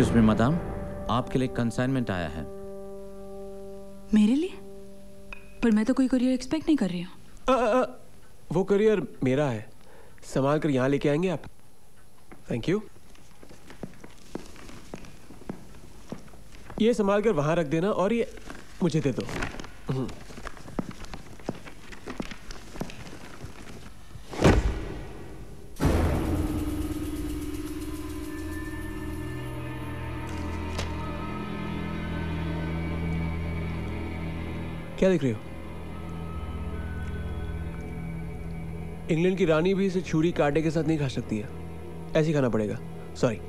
Excuse me madam, आपके लिए consignment आया है। मेरे लिए? पर मैं तो कोई कुरियर एक्सपेक्ट नहीं कर रही हूँ। वो कुरियर मेरा है, संभाल कर यहाँ लेके आएंगे आप? Thank you. ये संभाल कर वहां रख देना और ये मुझे दे दो। क्या देख रही हो? इंग्लैंड की रानी भी इसे छुरी कांटे के साथ नहीं खा सकती है, ऐसे ही खाना पड़ेगा। सॉरी।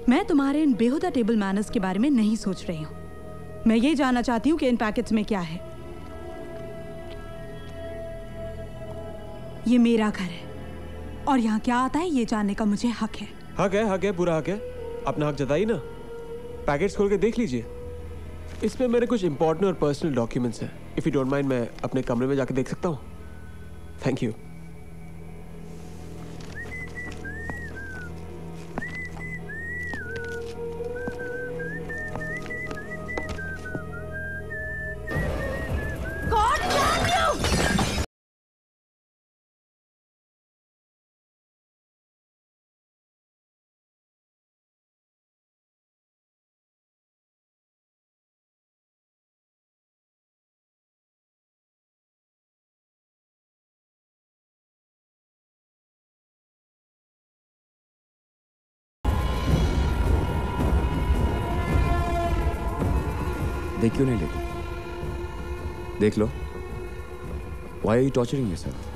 मैं तुम्हारे इन बेहुदा टेबल मैनर्स के बारे में नहीं सोच रही हूँ। मैं ये जानना चाहती हूँ कि इन पैकेट्स में क्या है। ये मेरा घर है और यहाँ क्या आता है ये जानने का मुझे हक है। हक है, पूरा हक है। अपना हक जताइए ना। पैकेट्स खोल के देख लीजिए, इसमें मेरे कुछ इंपॉर्टेंट और पर्सनल डॉक्यूमेंट्स हैं। इफ यू डोंट माइंड, मैं अपने कमरे में जाके देख सकता हूँ? Thank you. देख क्यों नहीं लेते? देख लो। Why are you torturing yourself?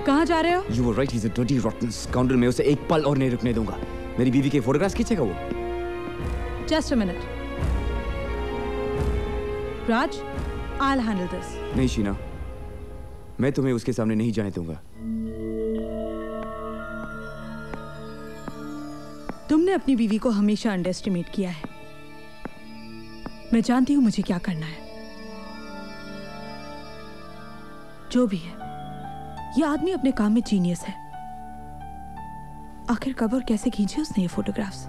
कहाँ जा रहे हो? You were right. He's a dirty, rotten scoundrel. मैं उसे एक पल और नहीं रुकने दूंगा। मेरी बीवी के फोटोग्राफ्स खींचेगा वो। Just a minute. Raj, I'll handle this. नहीं शीना, मैं तुम्हें उसके सामने नहीं जाने दूंगा। तुमने अपनी बीवी को हमेशा अंडर एस्टिमेट किया है। मैं जानती हूं मुझे क्या करना है। जो भी है, ये आदमी अपने काम में जीनियस है। आखिर कब और कैसे खींचे उसने ये photographs?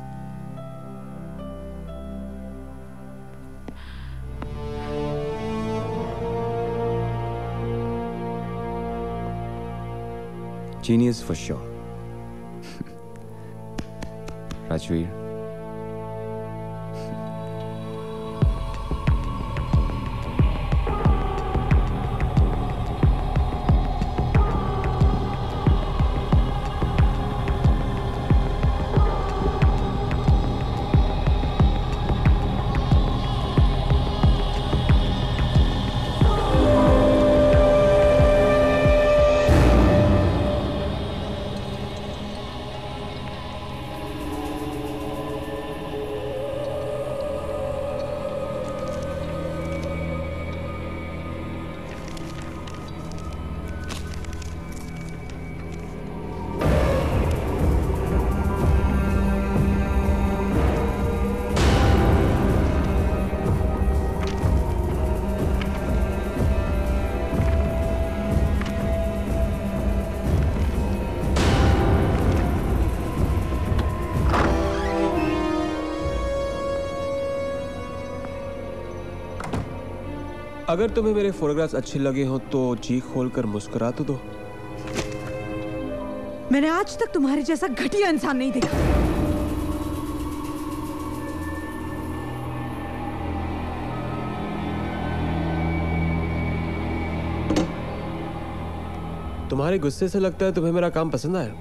Genius for sure. Rajveer. अगर तुम्हें मेरे फोटोग्राफ्स अच्छे लगे हो तो जी खोलकर मुस्कुरा तो दो। मैंने आज तक तुम्हारे जैसा घटिया इंसान नहीं देखा। तुम्हारे गुस्से से लगता है तुम्हें मेरा काम पसंद आया।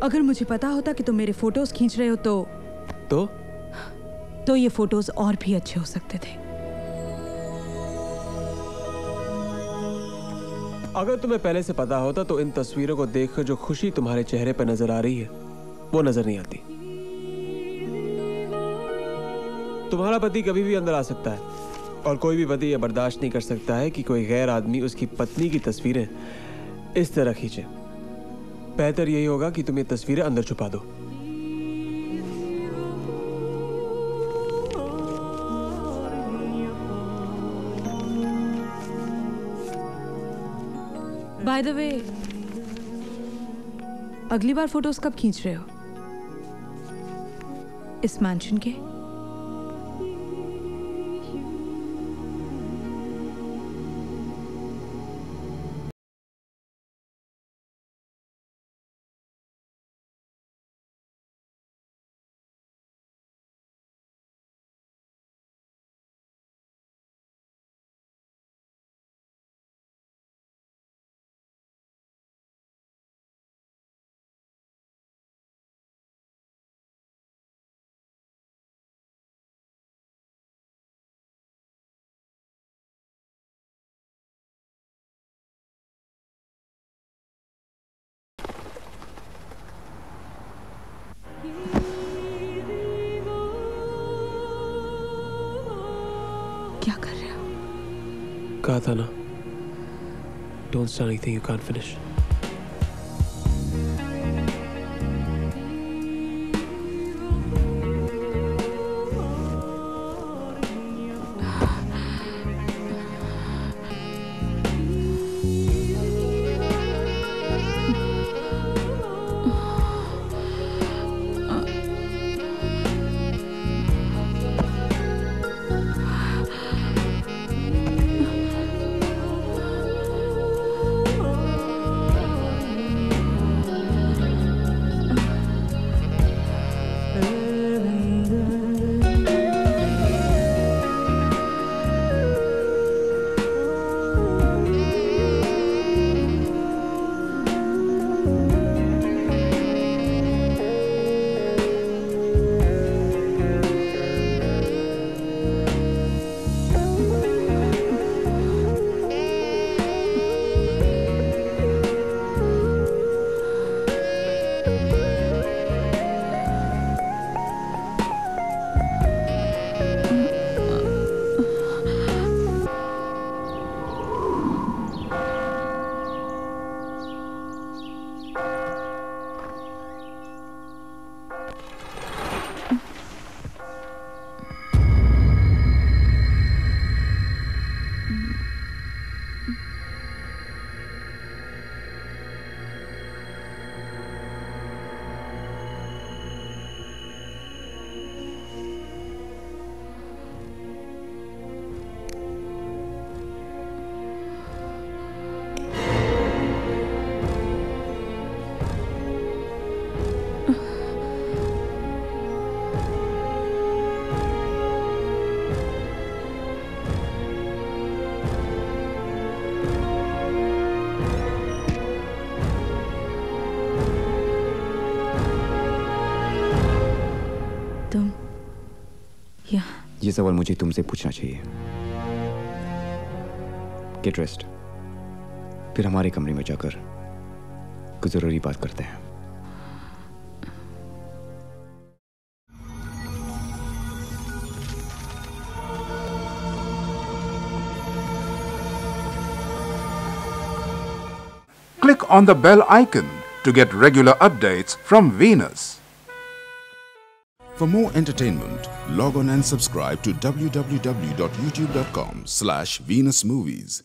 अगर मुझे पता होता कि तुम मेरे फोटोज खींच रहे हो तो ये फोटोज और भी अच्छे हो सकते थे। अगर तुम्हें पहले से पता होता तो इन तस्वीरों को देखकर जो खुशी तुम्हारे चेहरे पर नजर आ रही है वो नजर नहीं आती। तुम्हारा पति कभी भी अंदर आ सकता है और कोई भी पति यह बर्दाश्त नहीं कर सकता है कि कोई गैर आदमी उसकी पत्नी की तस्वीरें इस तरह खींचे। बेहतर यही होगा कि तुम ये तस्वीरें अंदर छुपा दो। बाय द वे, अगली बार फोटोज कब खींच रहे हो? इस मैंशन के? क्या कर रहे हो? कहा था ना, don't start anything you can't finish. ये सवाल मुझे तुमसे पूछना चाहिए। गेट रेस्ट, फिर हमारे कमरे में जाकर कुछ जरूरी बात करते हैं। Click on the bell icon to get regular updates from Venus. For more entertainment, log on and subscribe to www.youtube.com/VenusMovies.